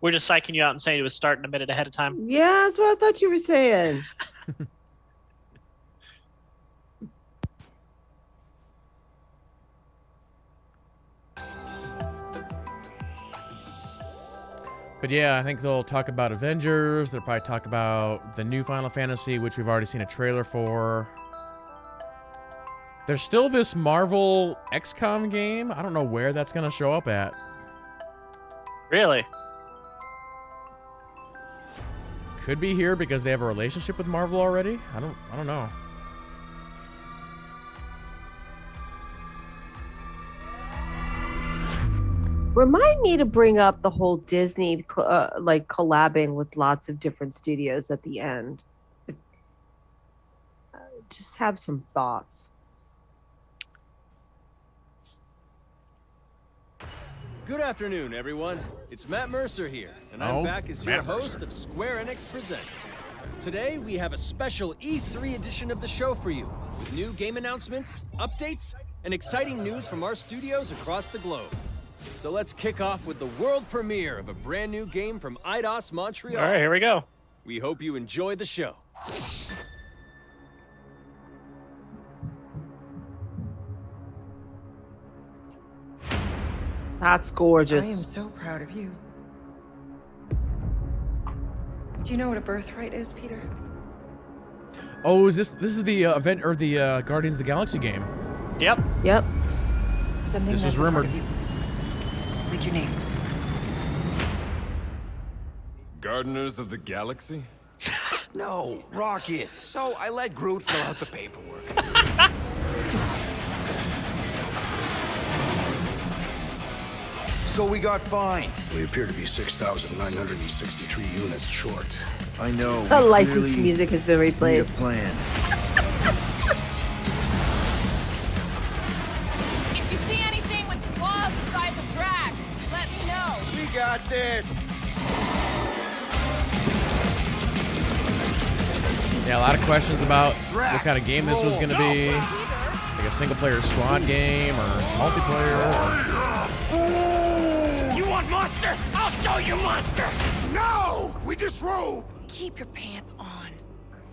We're just psyching you out and saying it was starting a minute ahead of time. Yeah, that's what I thought you were saying. But yeah, I think they'll talk about Avengers. They'll probably talk about the new Final Fantasy, which we've already seen a trailer for. There's still this Marvel XCOM game. I don't know where that's going to show up at. Really? Could be here because they have a relationship with Marvel already. I don't know. Remind me to bring up the whole Disney like collabing with lots of different studios at the end. Just have some thoughts. Good afternoon, everyone. It's Matt Mercer here, and I'm back as your host of Square Enix Presents. Today, we have a special E3 edition of the show for you, with new game announcements, updates, and exciting news from our studios across the globe. So let's kick off with the world premiere of a brand new game from Eidos Montreal. All right, here we go. We hope you enjoy the show. That's gorgeous. I am so proud of you. Do you know what a birthright is, Peter? Oh, is this is the event or the Guardians of the Galaxy game? Yep. Yep. Something This that's was a part rumored. of you. Like your name. Gardeners of the Galaxy? No, Rocket. So I let Groot fill out the paperwork. So we got fined. We appear to be 6,963 units short. I know. The we licensed clearly music has been need a replaced. plan. If you see anything with claws the size of Drax, let me know. We got this. Yeah, a lot of questions about what kind of game this was going to be. Like a single-player squad game or multiplayer. You want monster? I'll show you monster. No, we disrobe. Keep your pants on.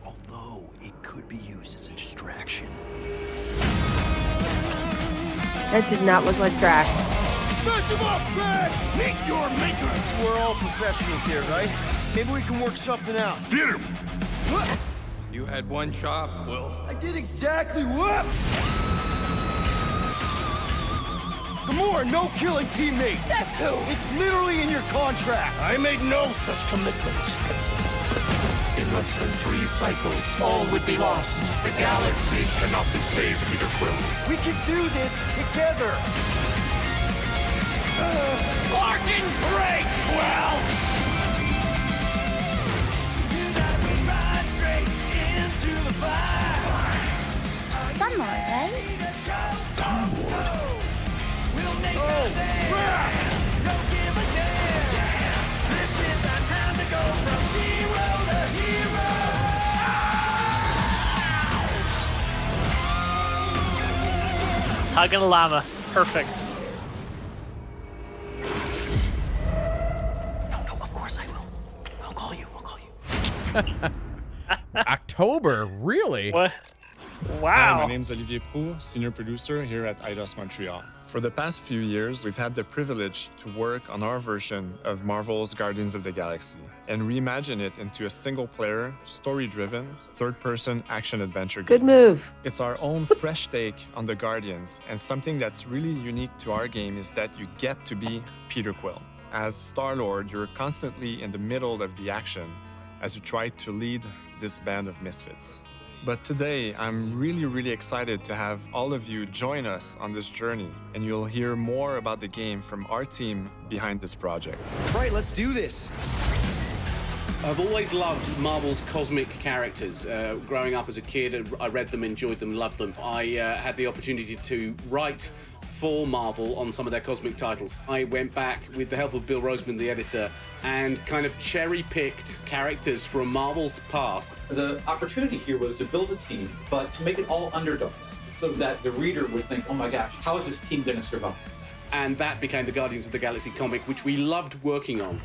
Although it could be used as a distraction. That did not look like Drax. Smash him up, Drax! Meet your maker. We're all professionals here, right? Maybe we can work something out. Get him. You had one job, Quill. I did exactly what? Gamora, no killing teammates. That's who. It's literally in your contract. I made no such commitments. In less than 3 cycles, all would be lost. The galaxy cannot be saved, Peter Quill. We can do this together. Barking break, Quill! Star-Lord, right? Star-Lord. Hugging a llama. Perfect. No, of course I will. I'll call you. October, really? What? Hi, Wow. my name's Olivier Proux, senior producer here at Eidos Montreal. For the past few years, we've had the privilege to work on our version of Marvel's Guardians of the Galaxy and reimagine it into a single-player, story-driven, third-person action-adventure game. Good move. It's our own fresh take on the Guardians, and something that's really unique to our game is that you get to be Peter Quill. As Star-Lord, you're constantly in the middle of the action as you try to lead this band of misfits. But today, I'm really excited to have all of you join us on this journey, and you'll hear more about the game from our team behind this project. Right, let's do this. I've always loved Marvel's cosmic characters. Growing up as a kid, I read them, enjoyed them, loved them. I had the opportunity to write for Marvel on some of their cosmic titles. I went back with the help of Bill Roseman, the editor, and kind of cherry-picked characters from Marvel's past. The opportunity here was to build a team, but to make it all underdogs, so that the reader would think, oh my gosh, how is this team going to survive? And that became the Guardians of the Galaxy comic, which we loved working on.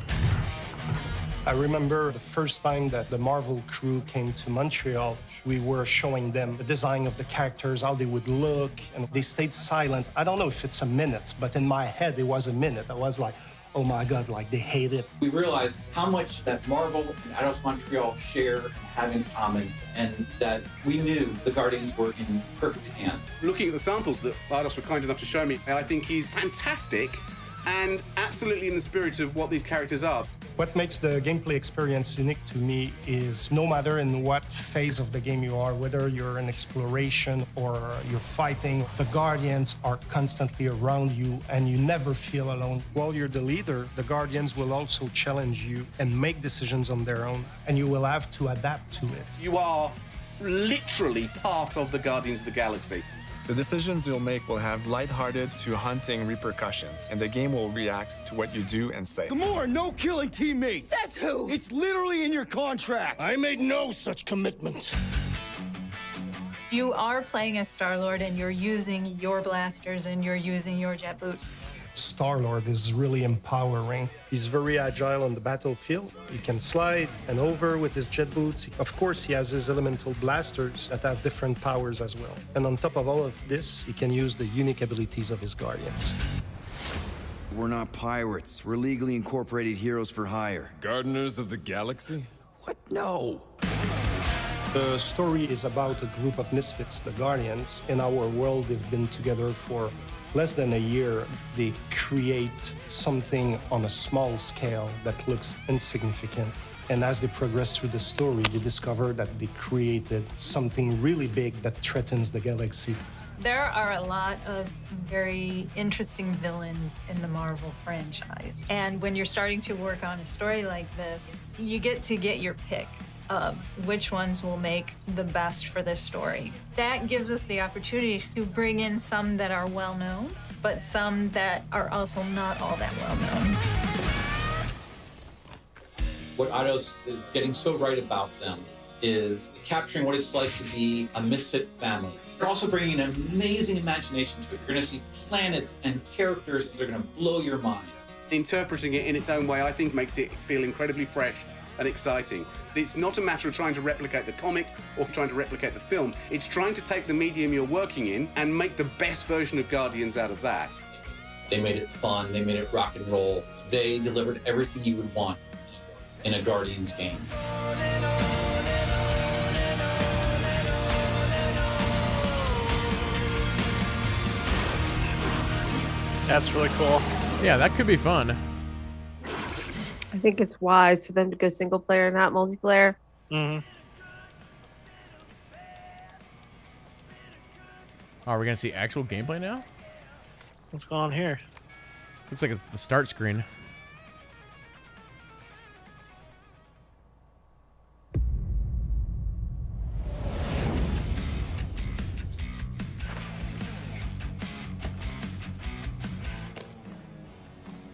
I remember the first time that the Marvel crew came to Montreal, we were showing them the design of the characters, how they would look, and they stayed silent. I don't know if it's a minute, but in my head, it was a minute. I was like, oh my God, like they hate it. We realized how much that Marvel and Eidos Montreal share and have in common, and that we knew the Guardians were in perfect hands. Looking at the samples that Eidos were kind enough to show me, I think he's fantastic and absolutely in the spirit of what these characters are. What makes the gameplay experience unique to me is no matter in what phase of the game you are, whether you're in exploration or you're fighting, the Guardians are constantly around you and you never feel alone. While you're the leader, the Guardians will also challenge you and make decisions on their own, and you will have to adapt to it. You are literally part of the Guardians of the Galaxy. The decisions you'll make will have lighthearted to hunting repercussions, and the game will react to what you do and say. Gamora, no killing teammates! Says who? It's literally in your contract! I made no such commitment. You are playing as Star-Lord and you're using your blasters and you're using your jet boots. Star-Lord is really empowering. He's very agile on the battlefield. He can slide and over with his jet boots. Of course, he has his elemental blasters that have different powers as well. And on top of all of this, he can use the unique abilities of his Guardians. We're not pirates. We're legally incorporated heroes for hire. Gardeners of the Galaxy? What? No. The story is about a group of misfits, the Guardians. In our world, they've been together for less than a year. They create something on a small scale that looks insignificant. And as they progress through the story, they discover that they created something really big that threatens the galaxy. There are a lot of very interesting villains in the Marvel franchise. And when you're starting to work on a story like this, you get to get your pick of which ones will make the best for this story. That gives us the opportunity to bring in some that are well known, but some that are also not all that well known. What Eidos is getting so right about them is capturing what it's like to be a misfit family. They're also bringing an amazing imagination to it. You're going to see planets and characters that are going to blow your mind. Interpreting it in its own way, I think, makes it feel incredibly fresh and exciting. It's not a matter of trying to replicate the comic or trying to replicate the film. It's trying to take the medium you're working in and make the best version of Guardians out of that. They made it fun. They made it rock and roll. They delivered everything you would want in a Guardians game. That's really cool. Yeah, that could be fun. I think it's wise for them to go single player, not multiplayer. Mm-hmm. Are we gonna see actual gameplay now? What's going on here? Looks like it's the start screen.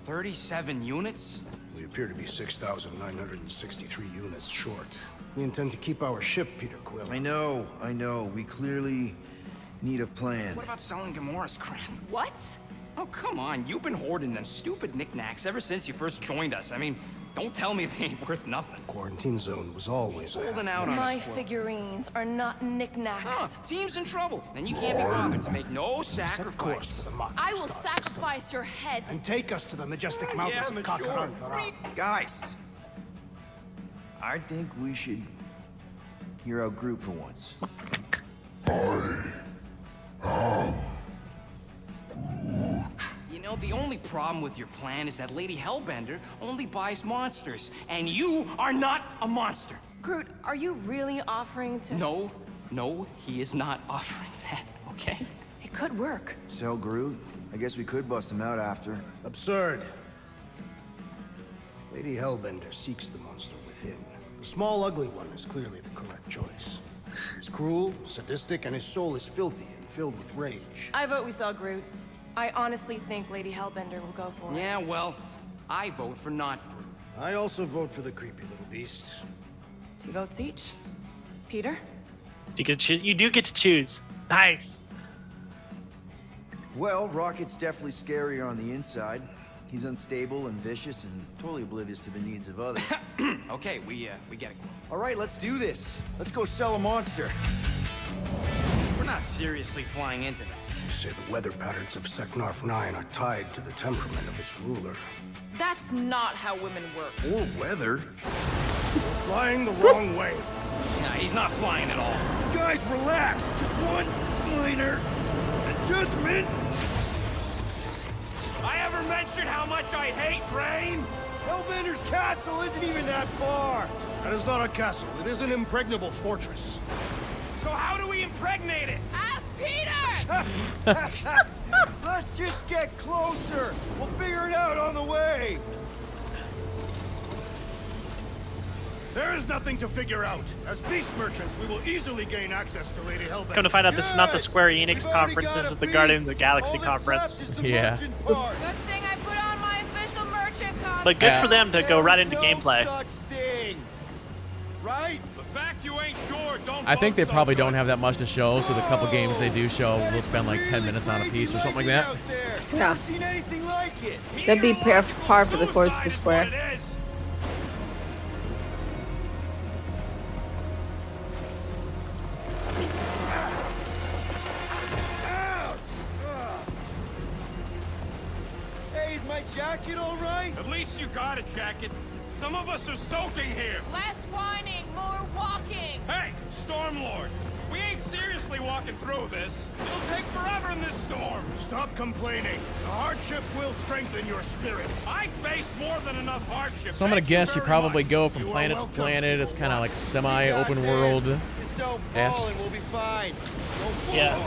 $37 units? We appear to be 6,963 units short. We intend to keep our ship, Peter Quill. I know. We clearly need a plan. What about selling Gamora's crap? What? Oh, come on. You've been hoarding them stupid knickknacks ever since you first joined us. I mean, don't tell me they ain't worth nothing. Quarantine zone was always holding out on My us, Quill. figurines are not knickknacks. Huh, team's in trouble, and you can't be bothered to make no sacrifice. I will sacrifice your head. And take us to the majestic mountains of Kakaran. Guys, I think we should hear our group for once. You know, the only problem with your plan is that Lady Hellbender only buys monsters, and you are not a monster. Groot, are you really offering to... No, he is not offering that, okay? It could work. Sell Groot? I guess we could bust him out after. Absurd. Lady Hellbender seeks the monster within. The small, ugly one is clearly the correct choice. He's cruel, sadistic, and his soul is filthy and filled with rage. I vote we sell Groot. I honestly think Lady Hellbender will go for it. Yeah, well, I vote for not Groot. I also vote for the creepy little beast. 2 votes each. Peter? You do get to choose. Nice. Well, Rocket's definitely scarier on the inside. He's unstable and vicious and totally oblivious to the needs of others. Okay, we get it. All right, let's do this. Let's go sell a monster. We're not seriously flying into that. They say the weather patterns of Seknarf 9 are tied to the temperament of its ruler. That's not how women work. Or weather. Flying the wrong way. Nah, he's not flying at all. Guys, relax. Just one minor adjustment. I ever mentioned how much I hate rain? Hellbender's castle isn't even that far. That is not a castle. It is an impregnable fortress. So how do we impregnate it? Ask Peter! Let's just get closer. We'll figure it out on the way. There is nothing to figure out. As beast merchants, we will easily gain access to Lady Hellbender. Come to find out, this is not the Square Enix conference. This is the Guardians of the Galaxy conference. Yeah. Good thing I put on my official merchant costume. But good for them to go right into gameplay. Right? The fact you ain't sure don't I think they probably don't have that much to show, so the couple games they do show, they'll spend like 10 minutes on a piece or something like that. Yeah. Seen anything like it? That'd be par for the course for Square. Hey, is my jacket all right? At least you got a jacket. Some of us are soaking here. Less whining, more walking. Hey, Stormlord, we ain't seriously walking through this. It'll take forever in this storm. Stop complaining. The hardship will strengthen your spirit. I face more than enough hardship. So I'm gonna guess you probably go from planet to planet. It's kind of like semi-open world. Just don't fall and we'll be fine. Yeah.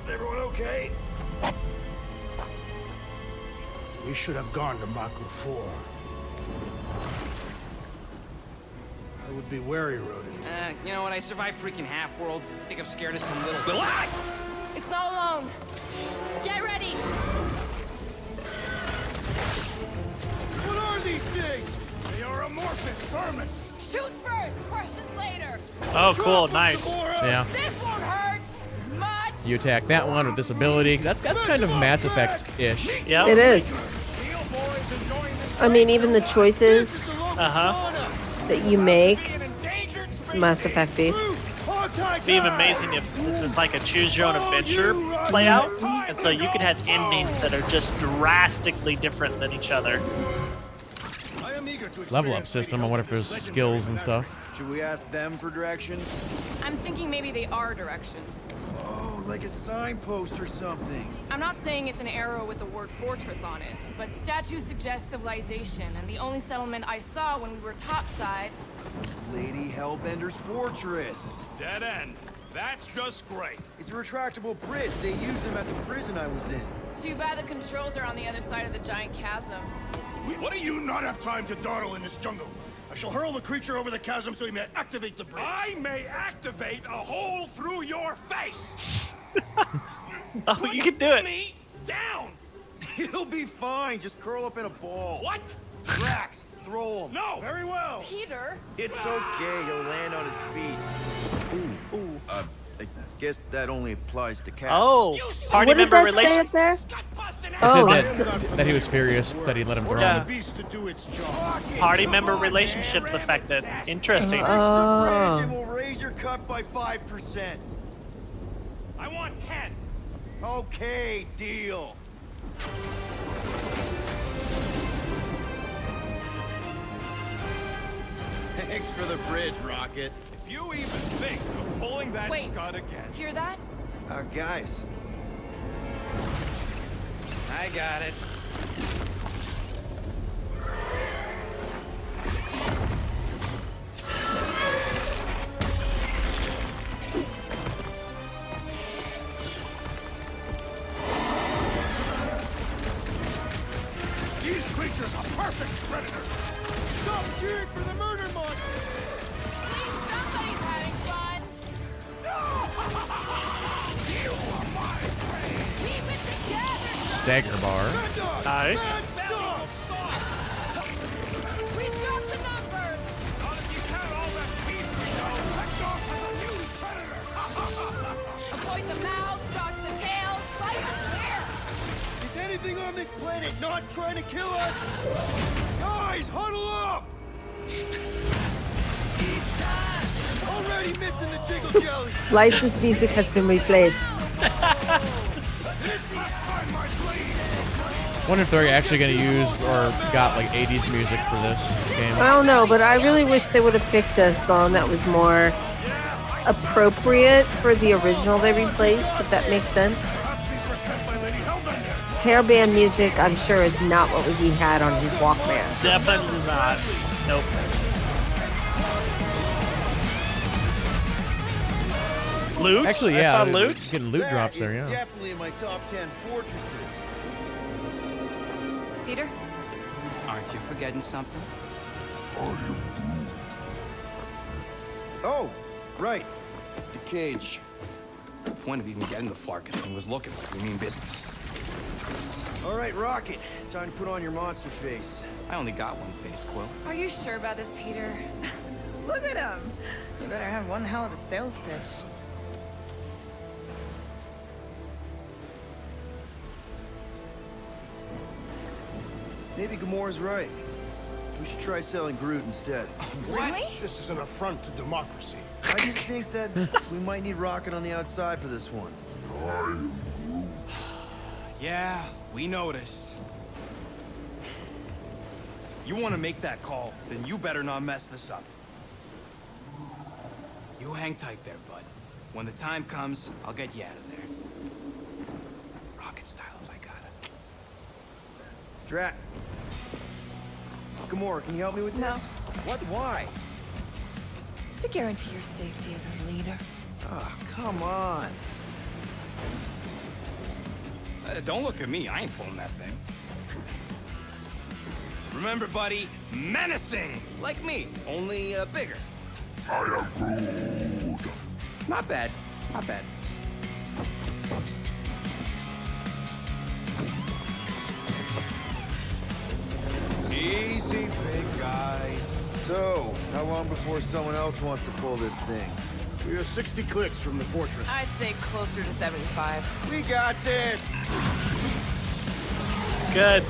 Everyone okay? We should have gone to Maku 4. I would be wary, Rodin. You know what? I survived freaking Half-World. I think I'm scared of some little... It's not alone. Get ready. What are these things? They are amorphous vermin. Shoot first, questions later. Oh, cool, nice. Yeah. This won't hurt much. You attack that one with this ability. That's kind of Mass Effect-ish. Yeah. It is. I mean, even the choices that you make, it's Mass Effect-y. It'd be even amazing if this is like a choose your own adventure play out, and so you could have endings that are just drastically different than each other. Level up system. I wonder if there's skills and stuff. Should we ask them for directions? I'm thinking maybe they are directions. Oh, like a signpost or something. I'm not saying it's an arrow with the word fortress on it, but statues suggest civilization, and the only settlement I saw when we were topside It's Lady Hellbender's fortress. Dead end. That's just great. It's a retractable bridge. They used them at the prison I was in. Too bad the controls are on the other side of the giant chasm. What do you not have time to dawdle in this jungle? I shall hurl the creature over the chasm so he may activate the bridge. I may activate a hole through your face. Oh, you can do it. Me down. It'll be fine. Just curl up in a ball. What? Drax, throw him. No. Very well. Peter? It's okay. He'll land on his feet. Ooh. I guess that only applies to cats. Oh, party What did member that say up there? It said that he was furious that he let him throw Yeah. him. Beast to do its job. Party member relationships affected. Interesting. Oh. And we'll raise your cut by 5%. I want 10. Okay, deal. Thanks for the bridge, Rocket. If you even think of pulling that Wait. scud again. Hear that? Guys. I got it. These creatures are perfect predators. Stop cheering for the murder monster! Somebody's having fun. You are my friend. Keep it together. Stagger bar. Nice. the mouth, dodge the tail, slice and clear. Is anything on this planet not trying to kill us? Guys, huddle up! Already missing the jiggle jelly. Licensed music has been replaced. Wonder if they're actually going to use or got like 80s music for this game. I don't know, but I really wish they would have picked a song that was more appropriate for the original they replaced, if that makes sense. Hairband music, I'm sure, is not what he had on his Walkman. Definitely not. Nope. Loot? Actually, yeah. I saw loot. Getting loot drops there, That is yeah. definitely in my top 10 fortresses. Peter? Aren't you forgetting something? Oh, right. The cage. The point of even getting the Flarkin thing was looking like we mean business. All right, Rocket. Time to put on your monster face. I only got one face, Quill. Are you sure about this, Peter? Look at him. You better have one hell of a sales pitch. Maybe Gamora's right. We should try selling Groot instead. Really? This is an affront to democracy. I just think that we might need Rocket on the outside for this one. Yeah, we noticed. You want to make that call, then you better not mess this up. You hang tight there, bud. When the time comes, I'll get you out of there. Rocket style if I gotta. Drat. Gamora, can you help me with this? What? Why? To guarantee your safety as a leader. Ah, come on. Don't look at me. I ain't pulling that thing. Remember, buddy, menacing! Like me, only bigger. I am Groot. Not bad. Not bad. Easy, big guy. So, how long before someone else wants to pull this thing? We are 60 clicks from the fortress. I'd say closer to 75. We got this! Good.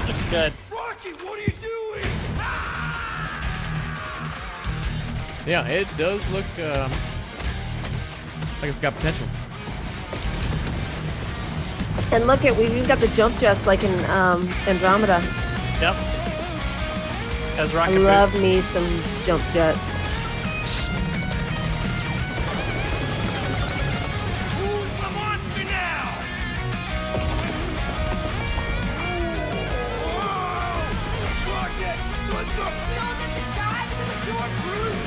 Looks good. Rocky, what are you doing? Yeah, it does look like it's got potential. And look at, we've even got the jump jets like in Andromeda. Yep. As I rocket love boots. me some jump jets. Who's the monster now? Whoa! Rocket! What the? We all get to die because of your bruised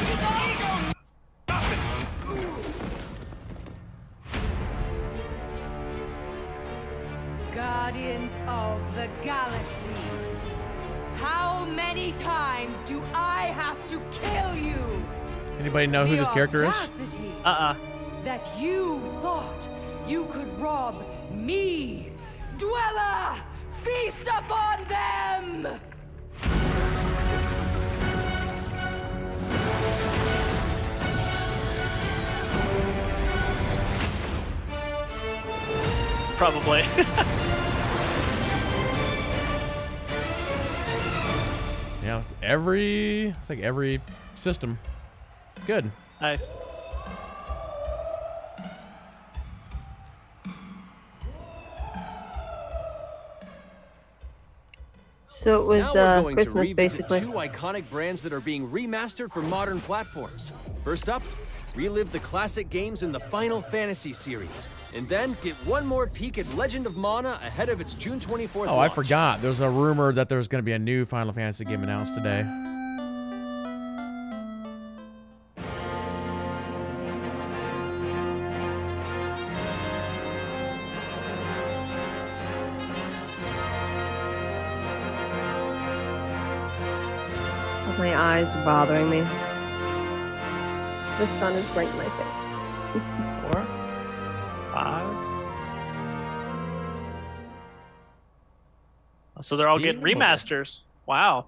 ego? Guardians of the Galaxy. How many times do I have to kill you? Anybody know who this character is? That you thought you could rob me, Dweller! Feast upon them! Probably. Yeah, it's like every system. Good. Nice. So it was Now we're going Christmas, to revisit basically. two iconic brands that are being remastered for modern platforms. First up, relive the classic games in the Final Fantasy series, and then get one more peek at Legend of Mana ahead of its June 24th Oh, launch. I forgot. There's a rumor that there's going to be a new Final Fantasy game announced today. My eyes are bothering me. The sun is right in my face. 4, 5. So they're all getting Steam? remasters. Wow.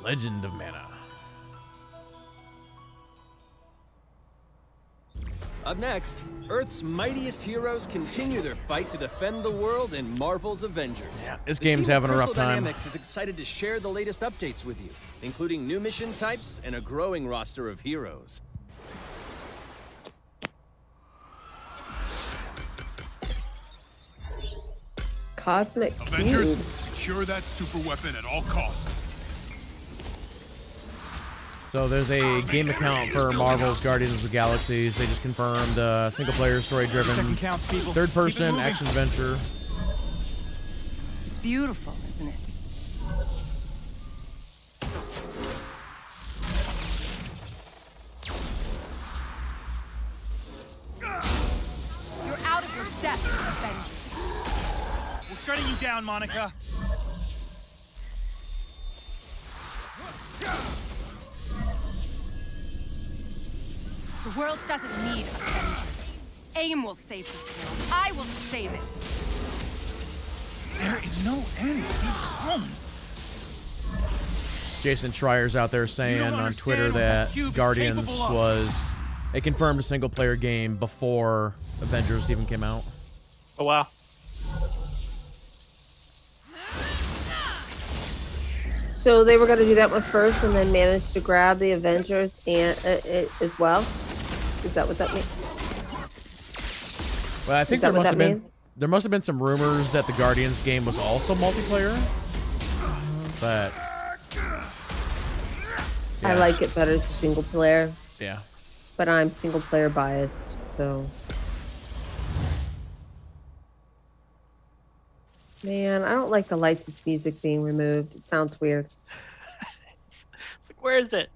Legend of Mana. Up next, Earth's mightiest heroes continue their fight to defend the world in Marvel's Avengers. Yeah, this The game's team at having a rough Crystal time. Dynamics is excited to share the latest updates with you, including new mission types and a growing roster of heroes. Cosmic Avengers, Cube. secure that super weapon at all costs. So there's a game account for Marvel's Guardians of the Galaxies. They just confirmed single-player, story-driven, third-person action-adventure. It's beautiful, isn't it? You're out of your depth, Avengers. We're shutting you down, Monica. The world doesn't need Avengers. AIM will save this world. I will save it. There is no end to these clones. Jason Schreier's out there saying on Twitter understand what that the Cube is Guardians capable of. was a confirmed single-player game before Avengers even came out. Oh, wow. So they were going to do that one first and then managed to grab the Avengers and as well? Is that what that means? Well, I think Is that what that means? there must have been some rumors that the Guardians game was also multiplayer, but I like it better as single player. Yeah. But I'm single player biased, so. Man, I don't like the licensed music being removed. It sounds weird. It's like, where is it?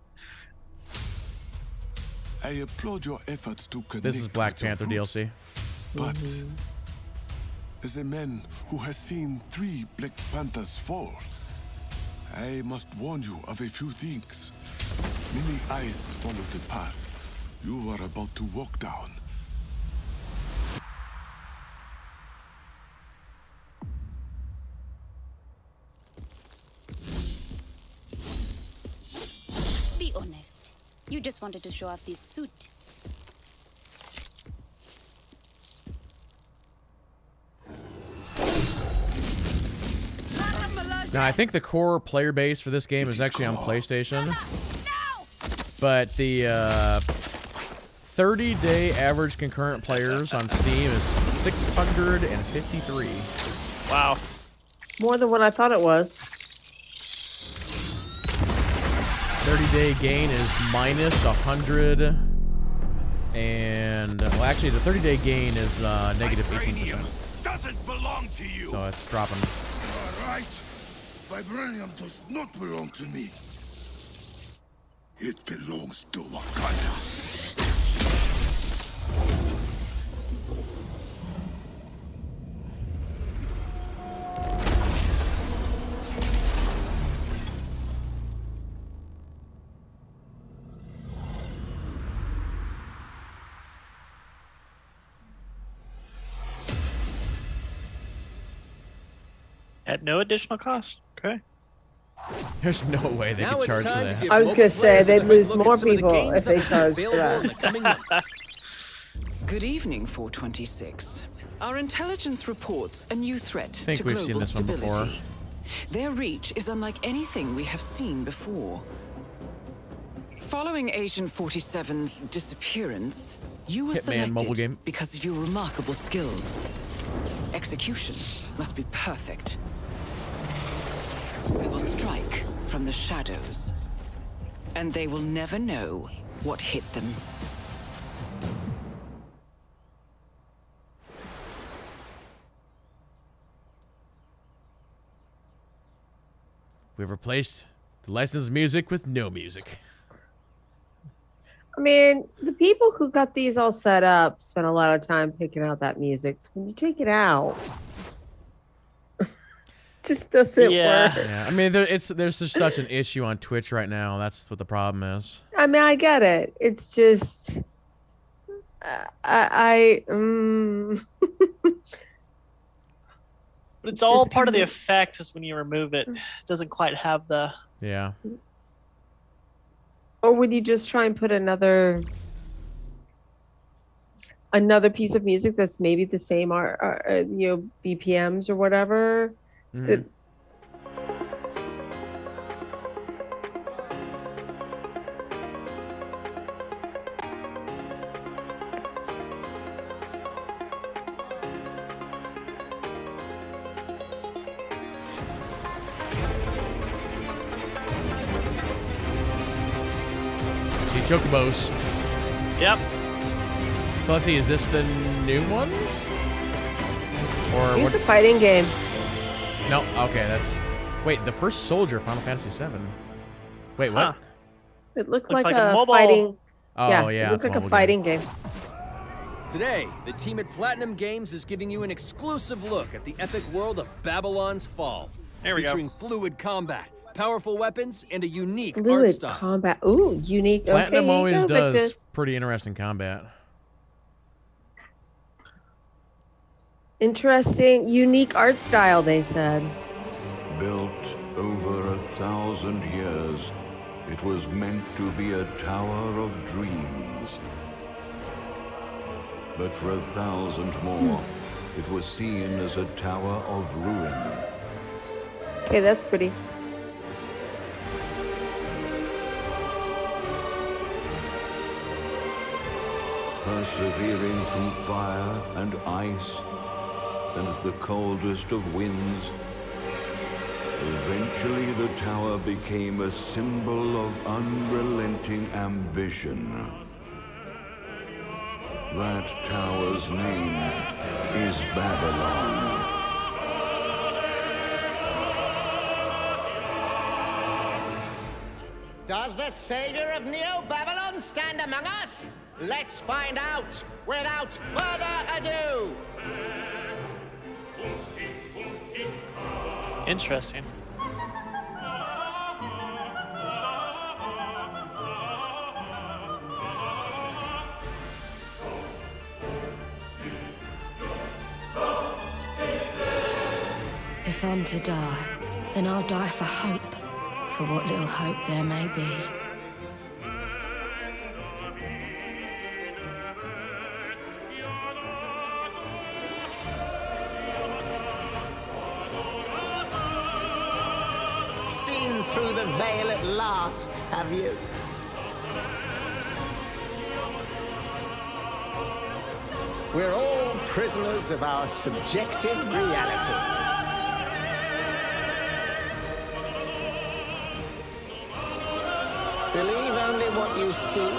I applaud your efforts to connect. This is Black with your Panther roots, DLC. But as a man who has seen 3 Black Panthers fall, I must warn you of a few things. Many eyes follow the path you are about to walk down. Be honest. You just wanted to show off this suit. Now, I think the core player base for this game is actually on PlayStation, but the 30-day average concurrent players on Steam is 653. Wow. More than what I thought it was. 30-day gain is minus 100, and well, actually, the 30-day gain is negative 18%. Doesn't belong to you. So it's dropping. All right. Vibranium does not belong to me. It belongs to Wakanda. At no additional cost. Okay. There's no way they Now could it's charge for time to that. give I was mobile gonna say, players a they'd quick lose look at more some of the people games if that they will be charged for available in that. the coming months. Good evening, 426. Our intelligence reports a new threat to think we've seen global this one before. stability. Their reach is unlike anything we have seen before. Following Agent 47's disappearance, you were Hitman mobile selected game. because of your remarkable skills. Execution must be perfect. We will strike from the shadows, and they will never know what hit them. We've replaced the licensed music with no music. I mean, the people who got these all set up spent a lot of time picking out that music. So when you take it out, it just doesn't work. Yeah, I mean, there's just such an issue on Twitch right now. That's what the problem is. I mean, I get it. It's just, But it's all part of the effect. Is when you remove it, it doesn't quite have the. Yeah. Or would you just try and put another piece of music that's maybe the same BPMs or whatever? Mhm. Chocobos. Yep. Let's see, is this the new one? Or It's a fighting game. No, okay, that's... Wait, the first soldier, Final Fantasy VII. Wait, what? Huh. It looked Looks like like a a mobile- fighting. Oh, yeah, it looks it's a like a mobile fighting game. Today, the team at Platinum Games is giving you an exclusive look at the epic world of Babylon's Fall. There we go. Featuring fluid combat, powerful weapons, and a unique art Fluid style. combat. Ooh, unique. Platinum okay, always go, does Victus. pretty interesting combat. Interesting, unique art style, they said. Built over 1,000 years, it was meant to be a tower of dreams. But for 1,000 more, it was seen as a tower of ruin. Okay, that's pretty. Persevering through fire and ice and the coldest of winds, eventually the tower became a symbol of unrelenting ambition. That tower's name is Babylon. Does the savior of Neo-Babylon stand among us? Let's find out without further ado. Interesting. If I'm to die, then I'll die for hope, for what little hope there may be. Seen through the veil at last, have you? We're all prisoners of our subjective reality. Believe only what you see,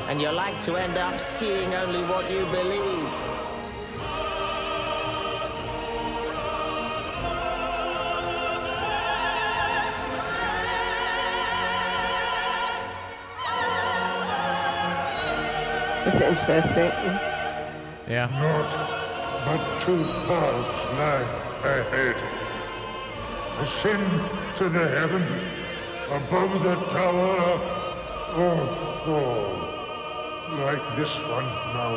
and you're like to end up seeing only what you believe. That's interesting. Yeah. Not but two paths lie ahead. Ascend to the heaven above the tower, or fall like this one now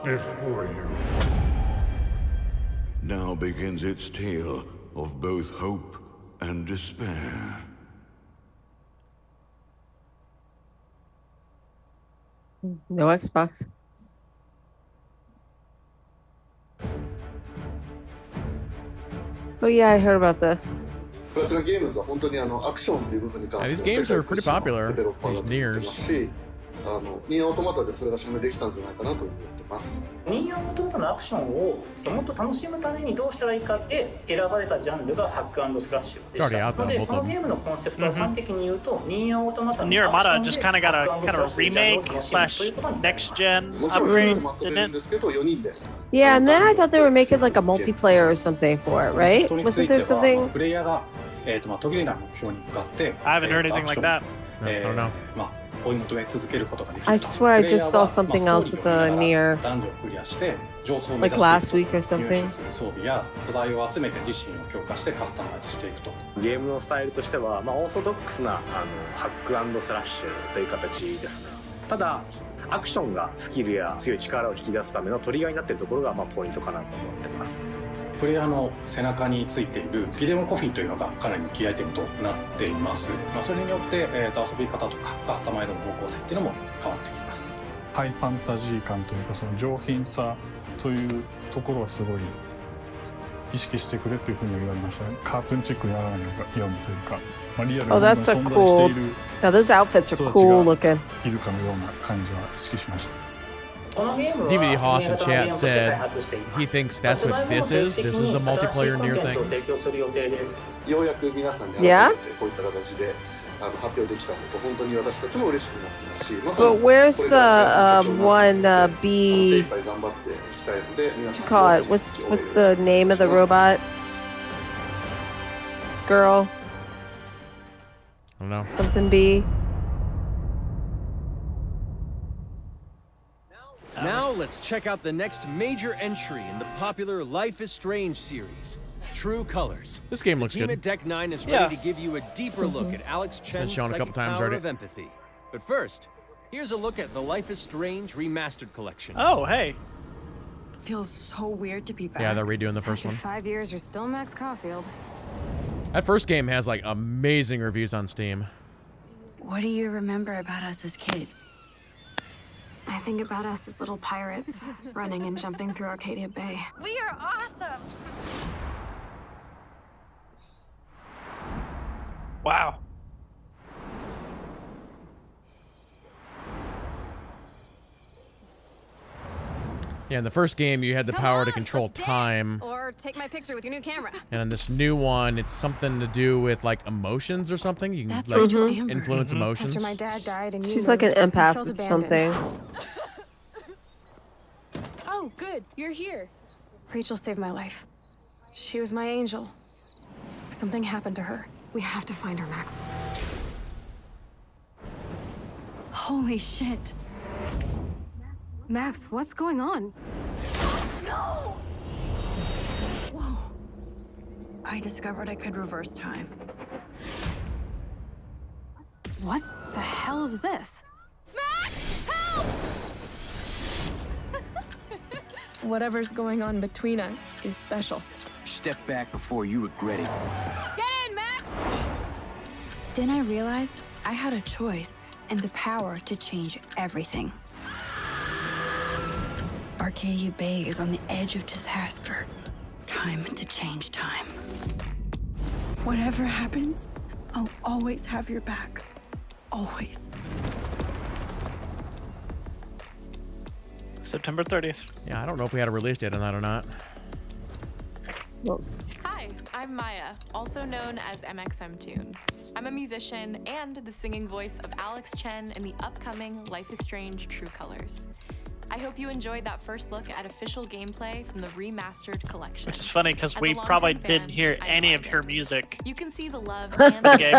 before you. Now begins its tale of both hope and despair. No Xbox. Oh yeah, I heard about this. プラチナゲームズは本当にアクションっていう部分に関して These は games are pretty popular. デベロッパーだと思って Niers. ますし、ニーアオートマタでそれが証明できたんじゃないかなと思ってます。ニーアオートマタのアクションをもっと楽しむためにどうしたらいいかって選ばれたジャンルがハック&スラッシュでした。なのでこのゲームのコンセプトは端的に言うと、ニーアオートマタの Nier アクシ Automata ョン just で kind of got ハ a ック&ス kind ラッ of シュジャンルを remake 楽しむという slash ことになります。 next gen もちろん4人で upgrade, も遊べ didn't るん it? ですけど、4人で。Yeah, and then I thought they were making like a multiplayer or something for it, right? Wasn't there something? プレイヤーが途切れない目標に向かって I haven't heard anything like that. 追い求め続けることができる。 I swear I just saw something else with the Nier, 男女をクリアして上層を目 like 指して last week or 入 something. 手する装備や素材を集めて自身を強化してカスタマイズしていくと。ゲームのスタイルとしては、オーソドックスなハック&スラッシュという形ですね。ただアクションがスキルや強い力を引き出すためのトリガーになっているところがポイントかなと思ってます。プレイヤーの背中についているギデモコフィンというのがかなりキーアイテムとなっています。それによって、遊び方とかカスタマイズの方向性っていうのも変わってきます。ハイファンタジー感というか、その上品さというところはすごい意識してくれというふうに言われましたね。カートゥーンチックにやらないようにというか、リアルに Oh, that's a 存在してい cool. る Now those outfits 人 are たち cool が looking. いるかのような感じは意識しました。 DVD Hoss in chat said he thinks that's what this is. This is the multiplayer near thing. ようやく皆さんに改 Yeah? めてこういった形で発表できたこと、本当に私たちも嬉しくなってますし、まさに But where's これ the から先も one 精 B? 一杯頑張っていきたいので、皆 What さ you ん call it? What's the name of the robot? Girl? I don't know. Something B? Now let's check out the next major entry in the popular Life is Strange series, True Colors. This game looks the team good. at Deck 9 is ready to give you a deeper look at Alex Chen's shown a psychic couple times power already. of empathy. But first, here's a look at the Life is Strange Remastered Collection. Oh, hey. Feels so weird to be back. Yeah, they're redoing the first After one. 5 years, you're still Max Caulfield. That first game has like amazing reviews on Steam. What do you remember about us as kids? I think about us as little pirates, running and jumping through Arcadia Bay. We are awesome! Wow. Yeah, in the first game, you had the power to control time. Or take my picture with your new camera. And in this new one, it's something to do with like emotions or something. You can That's like Rachel Amber. influence emotions. After my dad died and you She's like an moved, I empath felt or abandoned. something. Oh, good. You're here. Rachel saved my life. She was my angel. Something happened to her. We have to find her, Max. Holy shit. Max, what's going on? No! Whoa. I discovered I could reverse time. What the hell is this? Max! Help! Whatever's going on between us is special. Step back before you regret it. Get in, Max! Then I realized I had a choice and the power to change everything. Arcadia Bay is on the edge of disaster. Time to change time. Whatever happens, I'll always have your back. Always. September 30th. Yeah, I don't know if we had a release date on that or not. Hi, I'm Maya, also known as MXMTune. I'm a musician and the singing voice of Alex Chen in the upcoming Life is Strange True Colors. I hope you enjoyed that first look at official gameplay from the remastered collection. Which is funny because As we a longtime probably fan, didn't hear I any loved of her it. music. You can see the love and the game.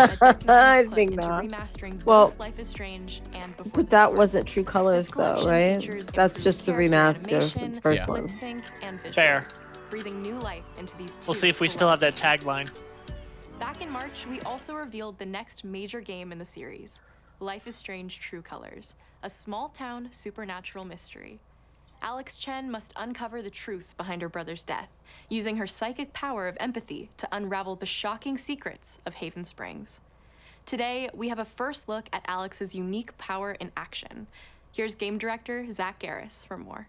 I think into not. remastering Well, both Life is Strange and Before but the that Storm. wasn't True Colors though, right? That's just the remaster of the first one. Lip sync and visuals, Fair. breathing new life into these We'll two see if we still have that tagline. Back in March, we also revealed the next major game in the series, Life is Strange True Colors, a small-town supernatural mystery. Alex Chen must uncover the truth behind her brother's death, using her psychic power of empathy to unravel the shocking secrets of Haven Springs. Today, we have a first look at Alex's unique power in action. Here's game director Zach Garris for more.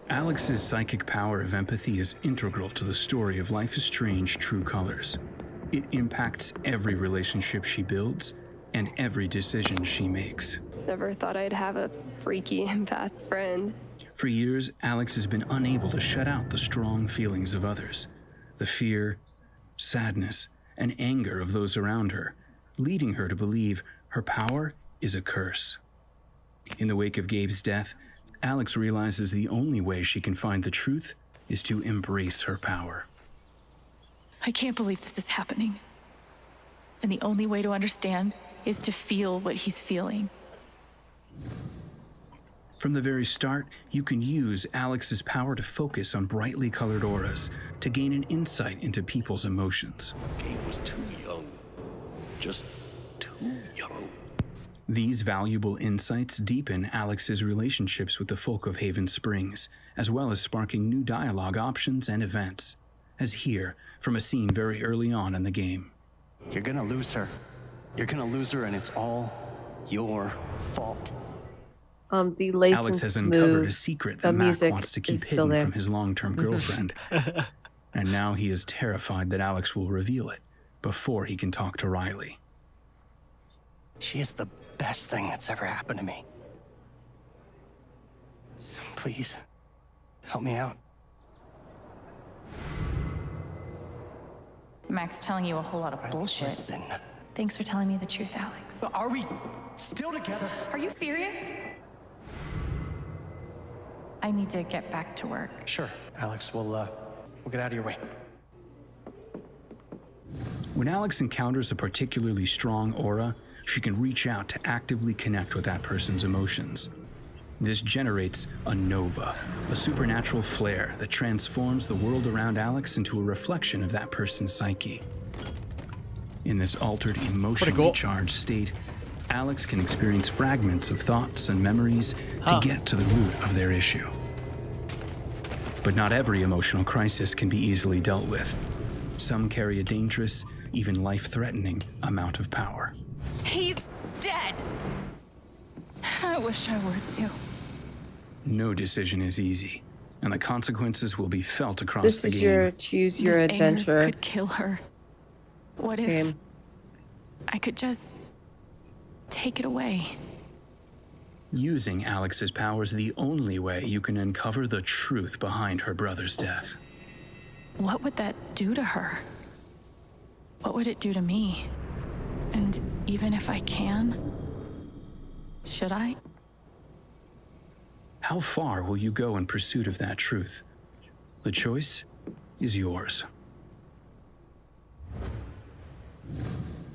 Alex's psychic power of empathy is integral to the story of Life is Strange True Colors. It impacts every relationship she builds and every decision she makes. Never thought I'd have a freaky empath friend. For years, Alex has been unable to shut out the strong feelings of others, the fear, sadness, and anger of those around her, leading her to believe her power is a curse. In the wake of Gabe's death, Alex realizes the only way she can find the truth is to embrace her power. I can't believe this is happening. And the only way to understand is to feel what he's feeling. From the very start, you can use Alex's power to focus on brightly colored auras to gain an insight into people's emotions. Gabe was too young. Just too young. These valuable insights deepen Alex's relationships with the folk of Haven Springs, as well as sparking new dialogue options and events, as here from a scene very early on in the game. You're gonna lose her. You're gonna lose her, and it's all your fault. The licensed Alex has uncovered move, a secret the that Mac music wants to keep is still hidden there. from his long-term girlfriend. And now he is terrified that Alex will reveal it before he can talk to Riley. She is the best thing that's ever happened to me. So please, help me out. Mac's telling you a whole lot of bullshit. Listen. Thanks for telling me the truth, Alex. But are we still together? Are you serious? I need to get back to work. Sure, Alex, we'll get out of your way. When Alex encounters a particularly strong aura, she can reach out to actively connect with that person's emotions. This generates a nova, a supernatural flare that transforms the world around Alex into a reflection of that person's psyche. In this altered, emotionally charged state, Alex can experience fragments of thoughts and memories to get to the root of their issue. But not every emotional crisis can be easily dealt with. Some carry a dangerous, even life-threatening amount of power. He's dead! I wish I were too. No decision is easy, and the consequences will be felt across This the is game. your choose your This adventure. anger could kill her. What if game. I could just take it away? Using Alex's power is the only way you can uncover the truth behind her brother's death. What would that do to her? What would it do to me? And even if I can, should I? How far will you go in pursuit of that truth? The choice is yours.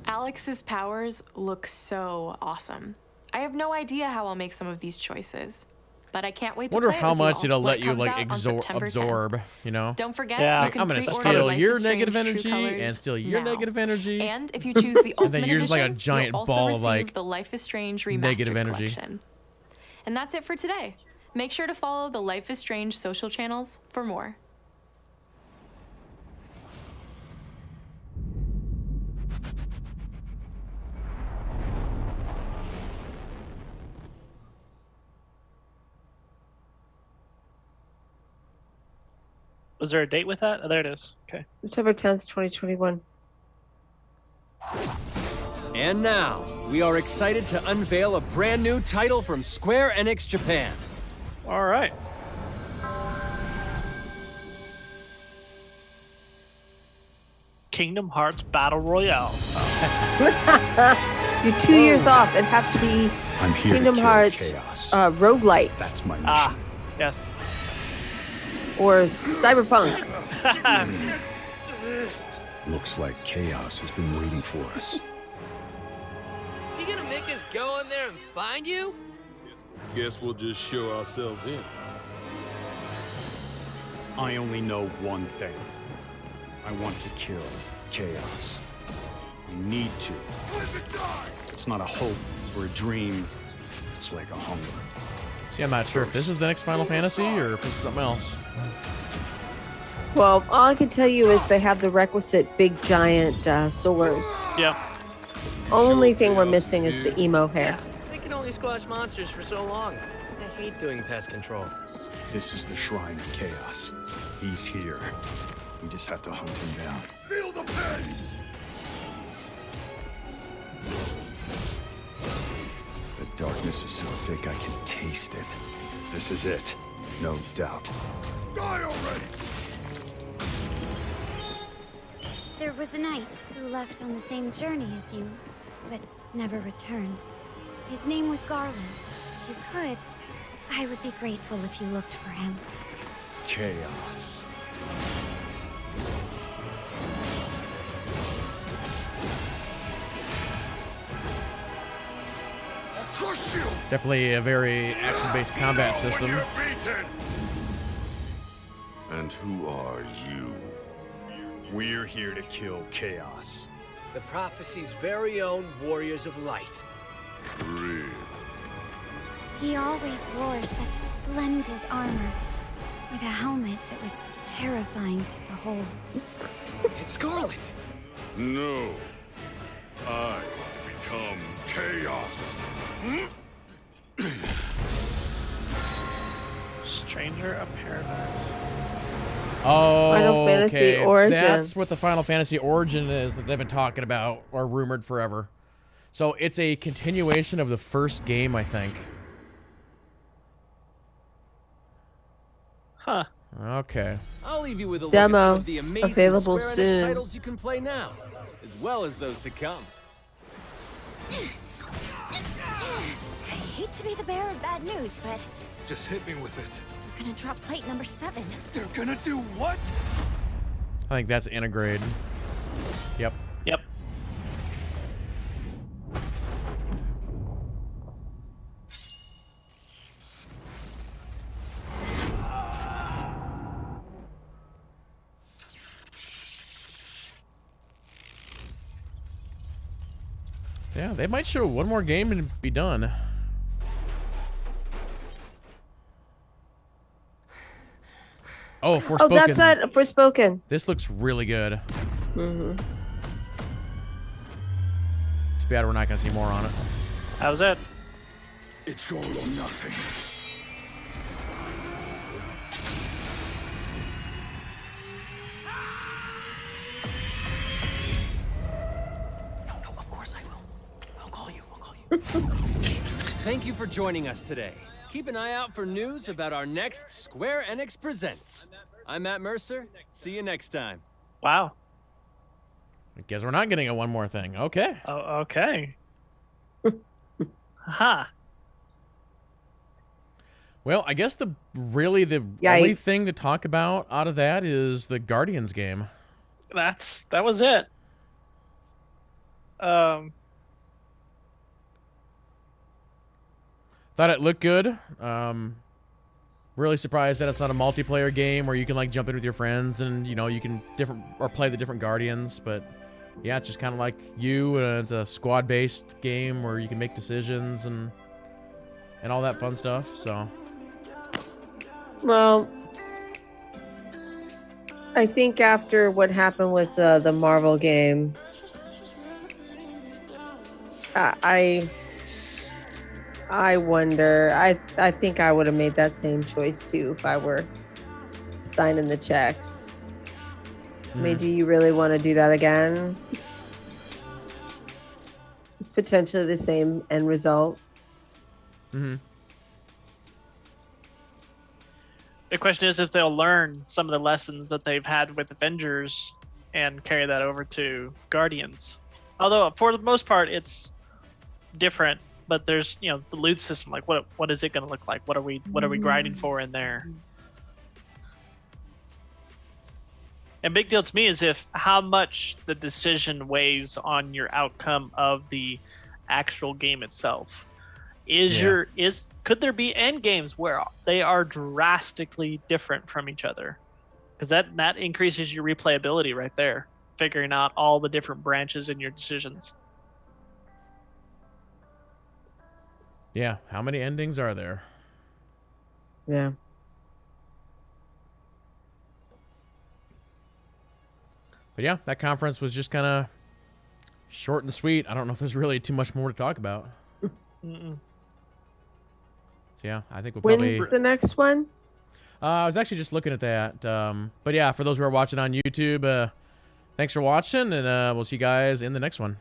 Alex's powers look so awesome. I have no idea how I'll make some of these choices, but I can't wait to Wonder play it how with you much all it'll when let it you comes like out on September 10th. absorb, you know? Don't forget, Like, you can I'm gonna pre-order steal Life your is Strange negative True energy Colors and steal your now. negative energy. And if you choose the And Ultimate then you're just Edition, like a giant you'll also ball of receive like the Life is Strange Remastered negative energy. Collection. And that's it for today. Make sure to follow the Life is Strange social channels for more. Was there a date with that? Oh, there it is. Okay. September 10th, 2021. And now, we are excited to unveil a brand new title from Square Enix Japan. All right. Kingdom Hearts Battle Royale. You're 2 years off. It'd have to be I'm here Kingdom to kill Hearts chaos. roguelite That's my mission. Ah, yes. or Cyberpunk. Looks like chaos has been waiting for us. You gonna make us go in there and find you? Guess we'll just show ourselves in. I only know one thing. I want to kill chaos. We need to. It's not a hope or a dream. It's like a hunger. See, I'm not sure if this is the next Final Fantasy or if it's something else. Well, all I can tell you is they have the requisite big giant swords. Yeah. Only thing we're missing is the emo hair. They can only squash monsters for so long. I hate doing pest control. This is the Shrine of Chaos. He's here. We just have to hunt him down. Feel the pain! The darkness is so thick I can taste it. This is it. No doubt. Die already! There was a knight who left on the same journey as you, but never returned. His name was Garland. If you could, I would be grateful if you looked for him. Chaos. Definitely a very action-based combat system. And who are you? We're here to kill chaos. The prophecy's very own Warriors of Light. Real. He always wore such splendid armor, with a helmet that was terrifying to behold. It's Scarlet. No. I become chaos. Stranger of Paradise. Oh, Final Fantasy okay. Origin. That's what the Final Fantasy Origin is that they've been talking about or rumored forever. So it's a continuation of the first game, I think. Huh. Okay. I'll leave you with a look Demo at some of the amazing available Square Enix soon. titles you can play now, as well as those to come. I hate to be the bearer of bad news, but Just hit me with it. I'm gonna drop plate number 7. They're gonna do what? I think that's integrate. Yep. Yep. Yeah, they might show one more game and be done. Oh, Forspoken. Oh, that's that Forspoken. This looks really good. Mm-hmm. Too bad we're not going to see more on it. How's it? It's all or nothing. Thank you for joining us today. Keep an eye out for news about our next Square Enix Presents. I'm Matt Mercer. See you next time. Wow. I guess we're not getting a one more thing. Okay. Oh, okay. Ha. Well, I guess the only thing to talk about out of that is the Guardians game. That was it. Thought it looked good. Really surprised that it's not a multiplayer game where you can like jump in with your friends and you can play the different Guardians. But yeah, it's just kind of like it's a squad-based game where you can make decisions and all that fun stuff. So, Well, I think after what happened with the Marvel game, I wonder. I think I would have made that same choice too if I were signing the checks. I mean, do you really want to do that again? Potentially the same end result. Mm-hmm. The question is if they'll learn some of the lessons that they've had with Avengers and carry that over to Guardians. Although for the most part it's different, but there's the loot system. Like what is it going to look like? What are we grinding for in there? And big deal to me is how much the decision weighs on your outcome of the actual game itself. Could there be end games where they are drastically different from each other? Because that increases your replayability right there, figuring out all the different branches in your decisions. Yeah, how many endings are there? Yeah. But yeah, that conference was just kind of short and sweet. I don't know if there's really too much more to talk about. Mm-mm. So yeah, I think we'll probably... When's the next one? I was actually just looking at that. But yeah, for those who are watching on YouTube, thanks for watching, and we'll see you guys in the next one.